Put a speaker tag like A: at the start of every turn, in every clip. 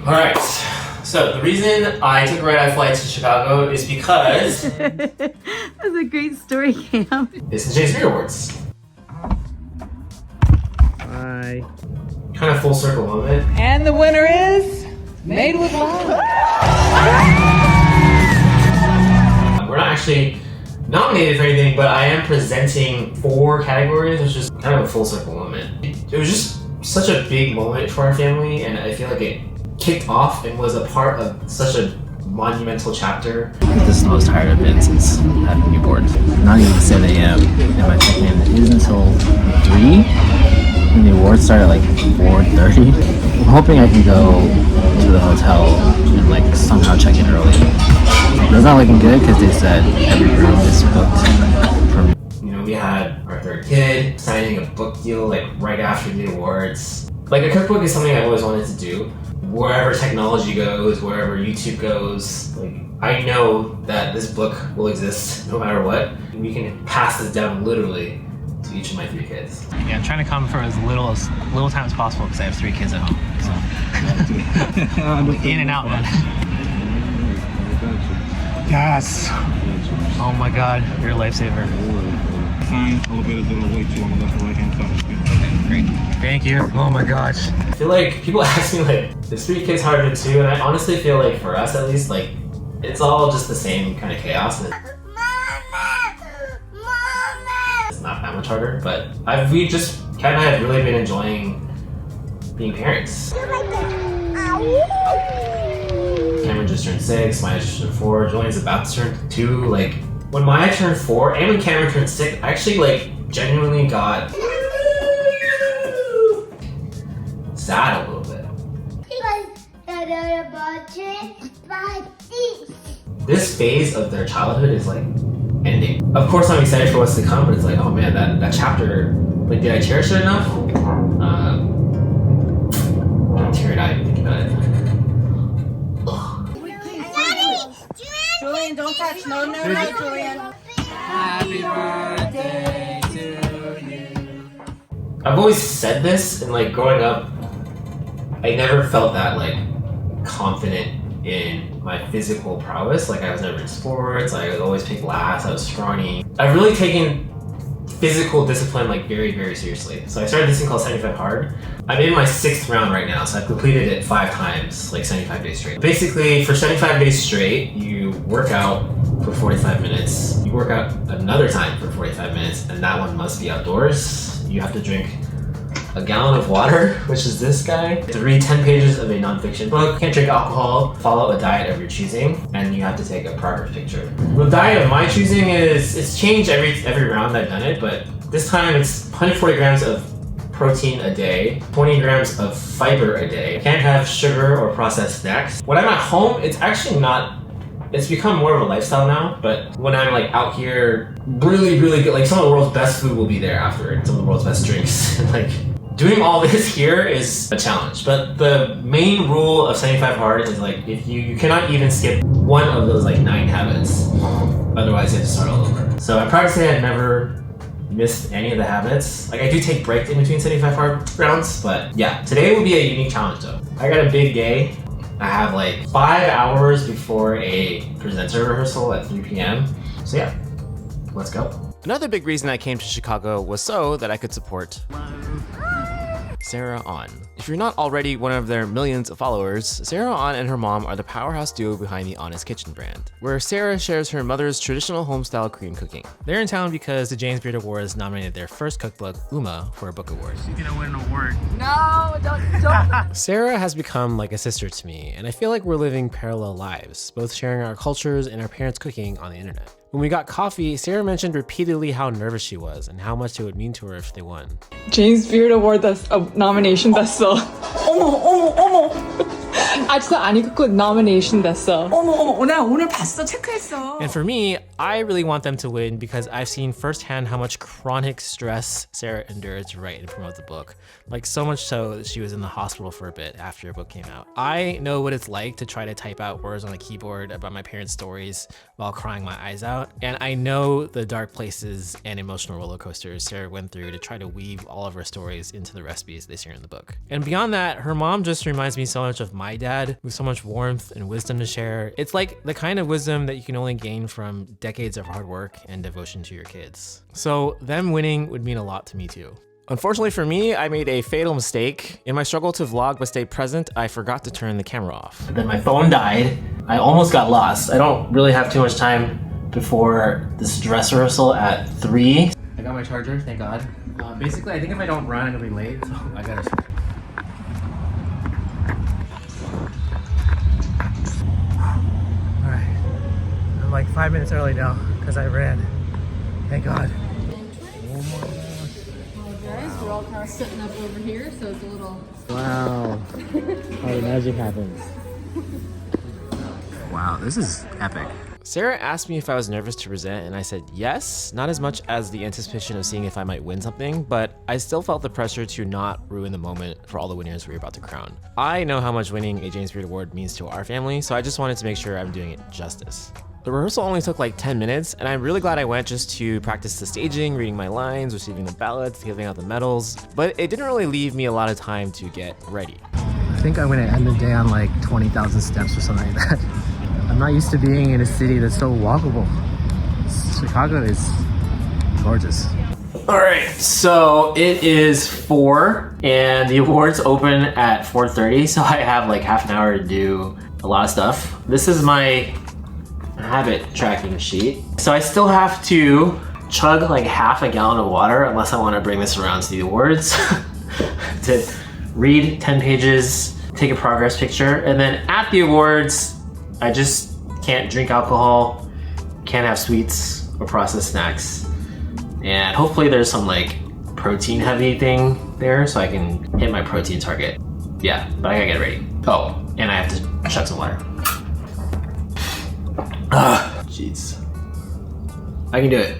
A: Alright, so the reason I took a red-eye flight to Chicago is because
B: That's a great story, Cam.
A: it's the James Beard Awards.
C: Bye.
A: Kind of full circle moment.
D: And the winner is Made with Love.
A: We're not actually nominated for anything, but I am presenting 4 categories, which is kind of a full circle moment. It was just such a big moment for our family, and I feel like it kicked off and was a part of such a monumental chapter.
C: This is the most tired I've been since having a newborn. Not even 7 a.m. and my check-in is until 3. And the awards start at like 4:30. I'm hoping I can go to the hotel and like somehow check in early. But it's not looking good because they said every room is booked from.
A: You know, we had our 3rd kid signing a book deal like right after the awards. Like a cookbook is something I've always wanted to do. Wherever technology goes, wherever YouTube goes, like I know that this book will exist no matter what. We can pass this down literally to each of my 3 kids.
C: Yeah, I'm trying to come for as little time as possible because I have 3 kids at home. So in and out, man. Yes. Oh my God, you're a lifesaver.
E: Elevators on the way to on the left and right hand side.
C: Okay, great. Thank you. Oh my gosh.
A: I feel like people ask me like, is 3 kids harder than 2? And I honestly feel like for us at least, like it's all just the same kind of chaos. And it's not that much harder, but we just kind of have really been enjoying being parents. Cameron just turned 6, Maya just turned 4, Julian's about to turn 2. Like when Maya turned 4 and when Cameron turned 6, I actually like genuinely got sad a little bit. This phase of their childhood is like ending. Of course I'm excited for what's to come, but it's like, oh man, that chapter, like did I cherish it enough? I'm teary-eyed thinking about it.
D: Julian, don't touch. No, Julian.
C: Happy birthday to you.
A: I've always said this, and like growing up, I never felt that like confident in my physical prowess. Like I was never in sports, I would always pick last, I was scrawny. I've really taken physical discipline like very, very seriously. So I started this thing called 75 Hard. I'm in my 6th round right now, so I've completed it 5 times, like 75 days straight. Basically, for 75 days straight, you work out for 45 minutes, you work out another time for 45 minutes, and that one must be outdoors. You have to drink a gallon of water, which is this guy, to read 10 pages of a nonfiction book, can't drink alcohol, follow a diet of your choosing, and you have to take a progress picture. The diet of my choosing it's changed every round I've done it, but this time it's 140 grams of protein a day, 20 grams of fiber a day. Can't have sugar or processed snacks. When I'm at home, it's actually not, it's become more of a lifestyle now, but when I'm like out here, really, really good, like some of the world's best food will be there after, some of the world's best drinks. Like doing all this here is a challenge, but the main rule of 75 Hard is like if you cannot even skip one of those like 9 habits, otherwise you have to start all over. So I'm proud to say I've never missed any of the habits. Like I do take breaks in between 75 Hard rounds, but yeah, today will be a unique challenge though. I got a big day. I have like 5 hours before a presenter rehearsal at 3 p.m. So yeah, let's go.
F: Another big reason I came to Chicago was so that I could support Sarah On. If you're not already one of their millions of followers, Sarah On and her mom are the powerhouse duo behind the Honest Kitchen brand, where Sarah shares her mother's traditional homestyle Korean cooking. They're in town because the James Beard Awards nominated their first cookbook, Uma, for a book award.
C: She's gonna win an award.
D: No, don't.
F: Sarah has become like a sister to me, and I feel like we're living parallel lives, both sharing our cultures and our parents' cooking on the internet. When we got coffee, Sarah mentioned repeatedly how nervous she was and how much it would mean to her if they won.
G: James Beard Award nomination 됐어. 어머. 아직도 아니 그거 nomination 됐어.
D: 어머, 나 오늘 봤어. 체크했어.
F: And for me, I really want them to win because I've seen firsthand how much chronic stress Sarah endured to write and promote the book. Like so much so that she was in the hospital for a bit after her book came out. I know what it's like to try to type out words on a keyboard about my parents' stories while crying my eyes out. And I know the dark places and emotional roller coasters Sarah went through to try to weave all of her stories into the recipes they share in the book. And beyond that, her mom just reminds me so much of my dad with so much warmth and wisdom to share. It's like the kind of wisdom that you can only gain from decades of hard work and devotion to your kids. So them winning would mean a lot to me too. Unfortunately for me, I made a fatal mistake. In my struggle to vlog but stay present, I forgot to turn the camera off.
A: Then my phone died. I almost got lost. I don't really have too much time before this dress rehearsal at 3. I got my charger, thank God. Basically, I think if I don't run, I'm gonna be late, so I gotta... Alright, I'm like 5 minutes early now because I ran. Thank God.
D: Guys, we're all kind of sitting up over here, so it's a little...
C: Wow. How the magic happens. Wow, this is epic.
F: Sarah asked me if I was nervous to present, and I said yes, not as much as the anticipation of seeing if I might win something, but I still felt the pressure to not ruin the moment for all the winners we were about to crown. I know how much winning a James Beard Award means to our family, so I just wanted to make sure I'm doing it justice. The rehearsal only took like 10 minutes, and I'm really glad I went just to practice the staging, reading my lines, receiving the ballots, giving out the medals, but it didn't really leave me a lot of time to get ready.
C: I think I'm gonna end the day on like 20,000 steps or something like that. I'm not used to being in a city that's so walkable. Chicago is gorgeous.
A: All right, so it is 4 and the awards open at 4:30, so I have like half an hour to do a lot of stuff. This is my habit tracking sheet. So I still have to chug like half a gallon of water unless I want to bring this around to the awards. To read 10 pages, take a progress picture, and then at the awards, I just can't drink alcohol, can't have sweets or processed snacks. And hopefully there's some like protein heavy thing there so I can hit my protein target. Yeah, but I gotta get ready. Oh, and I have to chug some water. Jeez. I can do it.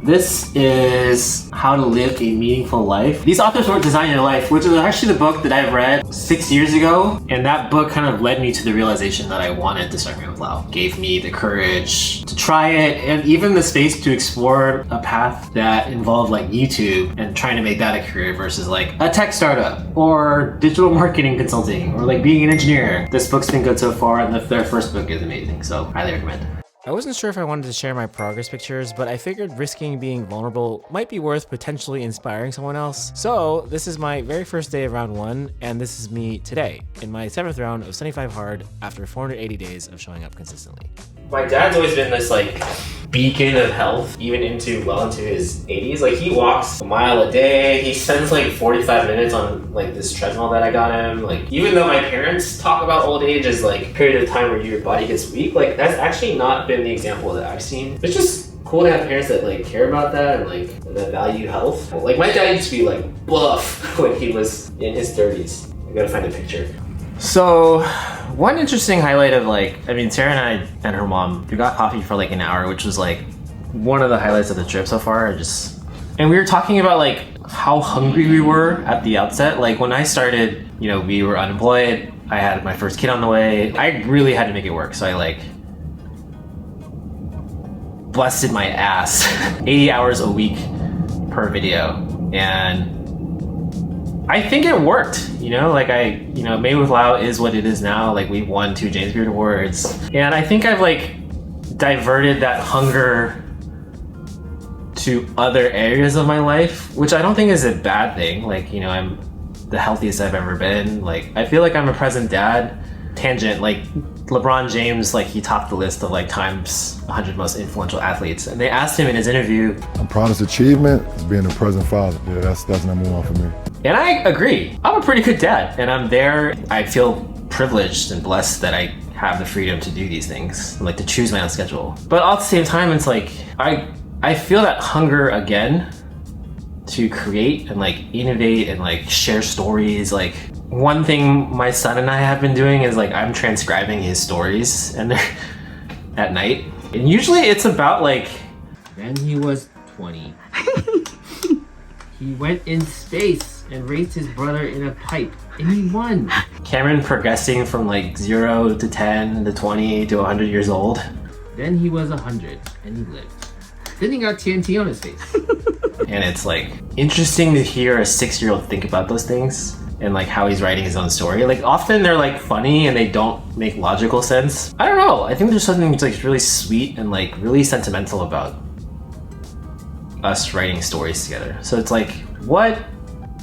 A: This is How to Live a Meaningful Life. These authors wrote Design Your Life, which is actually the book that I read 6 years ago. And that book kind of led me to the realization that I wanted to start with Lau. Gave me the courage to try it and even the space to explore a path that involved like YouTube and trying to make that a career versus like a tech startup or digital marketing consulting or like being an engineer. This book's been good so far and their first book is amazing, so highly recommend.
F: I wasn't sure if I wanted to share my progress pictures, but I figured risking being vulnerable might be worth potentially inspiring someone else. So this is my very first day of round 1, and this is me today in my 7th round of 75 hard after 480 days of showing up consistently.
A: My dad's always been this like beacon of health, even well into his 80s. Like he walks a mile a day. He spends like 45 minutes on like this treadmill that I got him. Like even though my parents talk about old age as like a period of time where your body gets weak, like that's actually not been the example that I've seen. It's just cool to have parents that like care about that and like that value health. Like my dad used to be like buff when he was in his 30s. I gotta find a picture. So one interesting highlight of like, I mean, Sarah and I and her mom, we got coffee for like an hour, which was like one of the highlights of the trip so far. And we were talking about like how hungry we were at the outset. Like when I started, you know, we were unemployed. I had my first kid on the way. I really had to make it work. So I like busted my ass 80 hours a week per video. And I think it worked, you know, like Made with Lau is what it is now. Like we've won 2 James Beard Awards. And I think I've like diverted that hunger to other areas of my life, which I don't think is a bad thing. Like, you know, I'm the healthiest I've ever been. Like, I feel like I'm a present dad. Tangent, like LeBron James, like he topped the list of like Time's 100 most influential athletes. And they asked him in his interview,
H: my proudest achievement is being a present father. Yeah, that's number 1 for me.
A: And I agree. I'm a pretty good dad and I'm there. I feel privileged and blessed that I have the freedom to do these things, like to choose my own schedule. But at the same time, it's like, I feel that hunger again to create and like innovate and like share stories. Like one thing my son and I have been doing is like I'm transcribing his stories and at night. And usually it's about like, then he was 20. He went in space and raised his brother in a pipe and he won. Cameron progressing from like 0 to 10 to 20 to 100 years old. Then he was 100 and he lived. Then he got TNT on his face. And it's like interesting to hear a 6-year-old think about those things and like how he's writing his own story. Like often they're like funny and they don't make logical sense. I don't know. I think there's something that's like really sweet and like really sentimental about us writing stories together. So it's like, what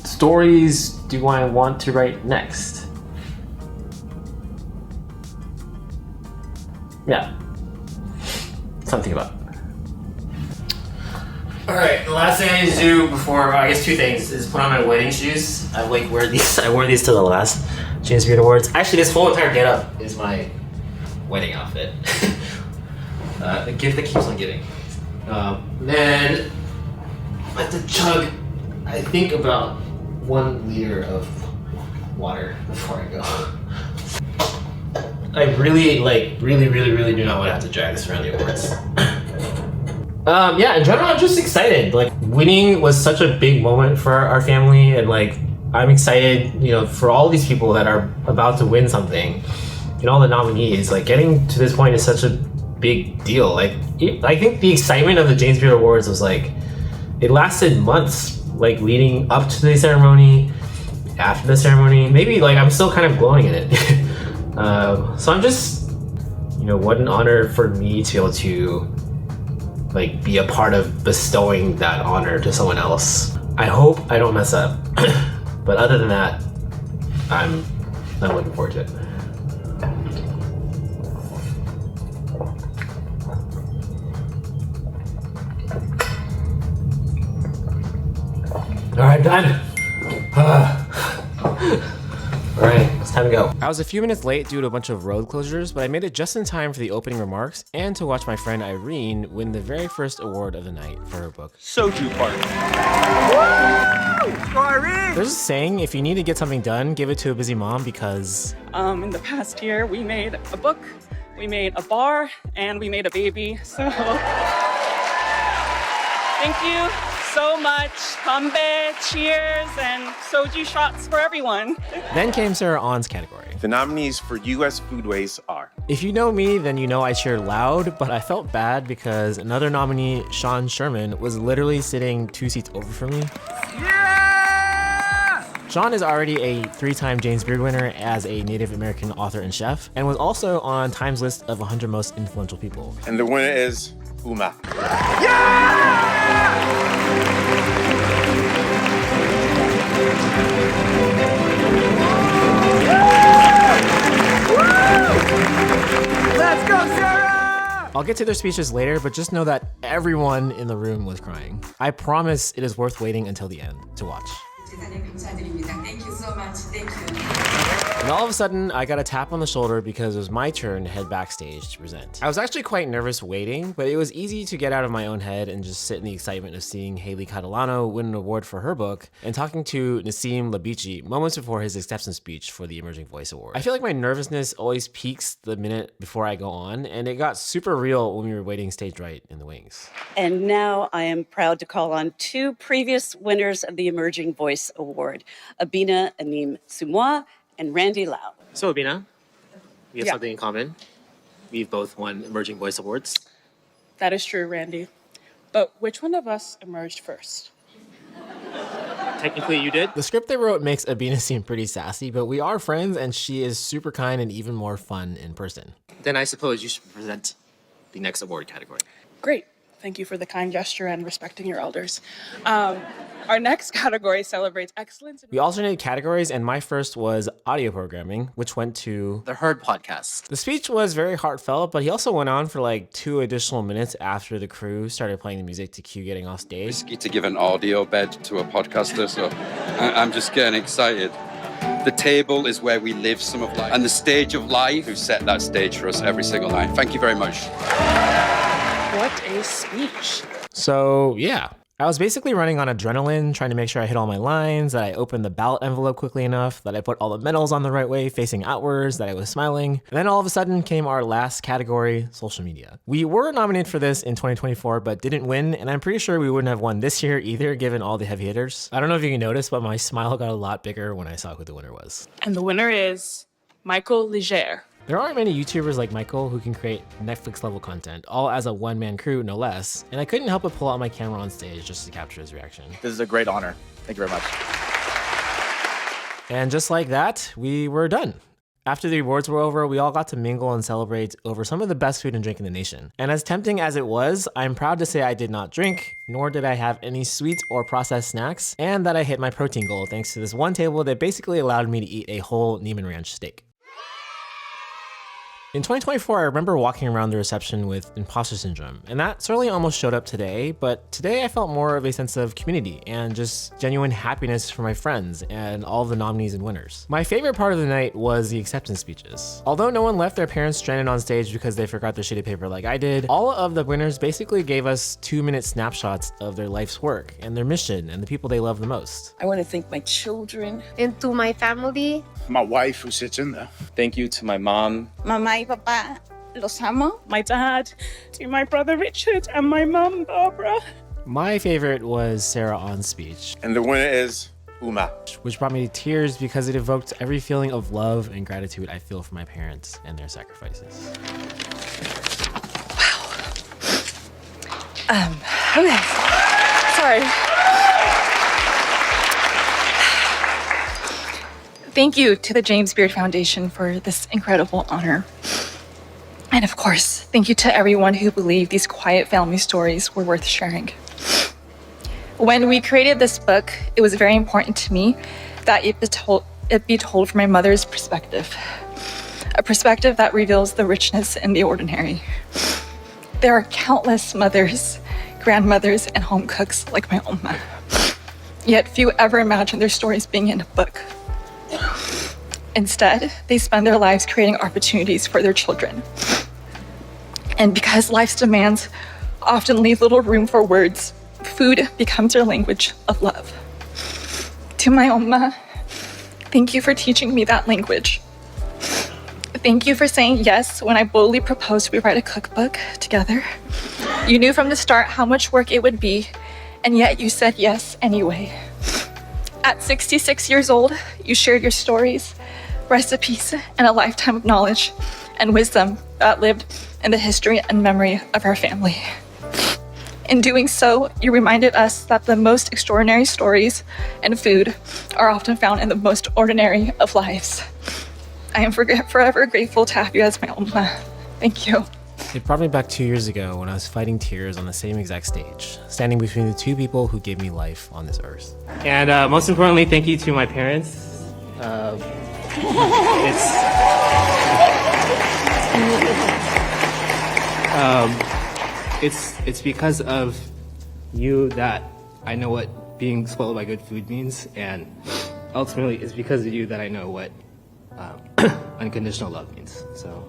A: stories do I want to write next? Yeah. Something about. Alright, the last thing I need to do before, I guess 2 things, is put on my wedding shoes. I like wear these, I wore these to the last James Beard Awards. Actually, this whole entire getup is my wedding outfit. The gift that keeps on giving. Then I have to chug, I think, about 1 liter of water before I go. I really do not want to have to drag this around the awards. Yeah, in general, I'm just excited. Like, winning was such a big moment for our family, and like, I'm excited, you know, for all these people that are about to win something, and all the nominees. Like, getting to this point is such a big deal. Like, I think the excitement of the James Beard Awards was like, it lasted months, like leading up to the ceremony, after the ceremony. Maybe like I'm still kind of glowing in it. So I'm just, you know, what an honor for me to be able to like be a part of bestowing that honor to someone else. I hope I don't mess up, but other than that, I'm looking forward to it. All right, done. All right, it's time to go.
F: I was a few minutes late due to a bunch of road closures, but I made it just in time for the opening remarks and to watch my friend Irene win the very first award of the night for her book.
E: Soju Park.
G: Go Irene!
F: There's a saying, if you need to get something done, give it to a busy mom because...
G: In the past year, we made a book, we made a bar, and we made a baby, so... Thank you so much. Kambe, cheers, and soju shots for everyone.
F: Then came Sarah On's category.
I: The nominees for U.S. Foodways are...
F: If you know me, then you know I cheered loud, but I felt bad because another nominee, Sean Sherman, was literally sitting 2 seats over from me.
G: Yeah!
F: Sean is already a 3-time James Beard winner as a Native American author and chef, and was also on Time's list of 100 most influential people.
I: And the winner is Uma.
G: Let's go, Sarah!
F: I'll get to their speeches later, but just know that everyone in the room was crying. I promise it is worth waiting until the end to watch.
J: Thank you so much. Thank you.
F: And all of a sudden, I got a tap on the shoulder because it was my turn to head backstage to present. I was actually quite nervous waiting, but it was easy to get out of my own head and just sit in the excitement of seeing Haley Catalano win an award for her book and talking to Nassim Labici moments before his acceptance speech for the Emerging Voice Award. I feel like my nervousness always peaks the minute before I go on, and it got super real when we were waiting stage right in the wings.
K: And now I am proud to call on 2 previous winners of the Emerging Voice Award, Abina Anim Sumoa and Randy Lau.
A: So Abina, we have
G: Yeah.
A: something in common. We've both won Emerging Voice Awards.
G: That is true, Randy. But which one of us emerged first?
A: Technically you did.
F: The script they wrote makes Abina seem pretty sassy, but we are friends and she is super kind and even more fun in person.
A: Then I suppose you should present the next award category.
G: Great. Thank you for the kind gesture and respecting your elders. Our next category celebrates excellence.
F: We alternated categories, and my first was audio programming, which went to
A: The Herd Podcast.
F: The speech was very heartfelt, but he also went on for like 2 additional minutes after the crew started playing the music to cue getting off stage.
L: Risky to give an audio bed to a podcaster, so I'm just getting excited. The table is where we live some of life, and the stage of life, who set that stage for us every single night. Thank you very much.
G: What a speech.
F: So yeah, I was basically running on adrenaline, trying to make sure I hit all my lines, that I opened the ballot envelope quickly enough, that I put all the medals on the right way, facing outwards, that I was smiling. And then all of a sudden came our last category, social media. We were nominated for this in 2024, but didn't win, and I'm pretty sure we wouldn't have won this year either, given all the heavy hitters. I don't know if you can notice, but my smile got a lot bigger when I saw who the winner was.
G: And the winner is Michael Leger.
F: There aren't many YouTubers like Michael who can create Netflix-level content, all as a one-man crew, no less, and I couldn't help but pull out my camera on stage just to capture his reaction.
M: This is a great honor. Thank you very much.
F: And just like that, we were done. After the awards were over, we all got to mingle and celebrate over some of the best food and drink in the nation. And as tempting as it was, I'm proud to say I did not drink, nor did I have any sweet or processed snacks, and that I hit my protein goal thanks to this one table that basically allowed me to eat a whole Neiman Ranch steak. In 2024, I remember walking around the reception with imposter syndrome, and that certainly almost showed up today, but today I felt more of a sense of community and just genuine happiness for my friends and all of the nominees and winners. My favorite part of the night was the acceptance speeches. Although no one left their parents stranded on stage because they forgot their sheet of paper like I did, all of the winners basically gave us 2-minute snapshots of their life's work and their mission and the people they love the most.
N: I want to thank my children.
O: And to my family.
P: My wife who sits in there.
Q: Thank you to my mom.
R: Mamá y papá, los amo.
G: My dad, to my brother Richard, and my mum Barbara.
F: My favorite was Sarah On's speech.
I: And the winner is Uma.
F: Which brought me to tears because it evoked every feeling of love and gratitude I feel for my parents and their sacrifices.
G: Wow. Okay. Sorry. Thank you to the James Beard Foundation for this incredible honor. And of course, thank you to everyone who believed these quiet family stories were worth sharing. When we created this book, it was very important to me that it be told from my mother's perspective, a perspective that reveals the richness in the ordinary. There are countless mothers, grandmothers, and home cooks like my Oma, yet few ever imagine their stories being in a book. Instead, they spend their lives creating opportunities for their children. And because life's demands often leave little room for words, food becomes their language of love. To my Oma, thank you for teaching me that language. Thank you for saying yes when I boldly proposed we write a cookbook together. You knew from the start how much work it would be, and yet you said yes anyway. At 66 years old, you shared your stories, recipes, and a lifetime of knowledge and wisdom that lived in the history and memory of our family. In doing so, you reminded us that the most extraordinary stories and food are often found in the most ordinary of lives. I am forever grateful to have you as my Oma. Thank you.
F: It brought me back 2 years ago when I was fighting tears on the same exact stage, standing between the two people who gave me life on this earth.
S: And most importantly, thank you to my parents. It's because of you that I know what being spoiled by good food means, and ultimately it's because of you that I know what unconditional love means. So.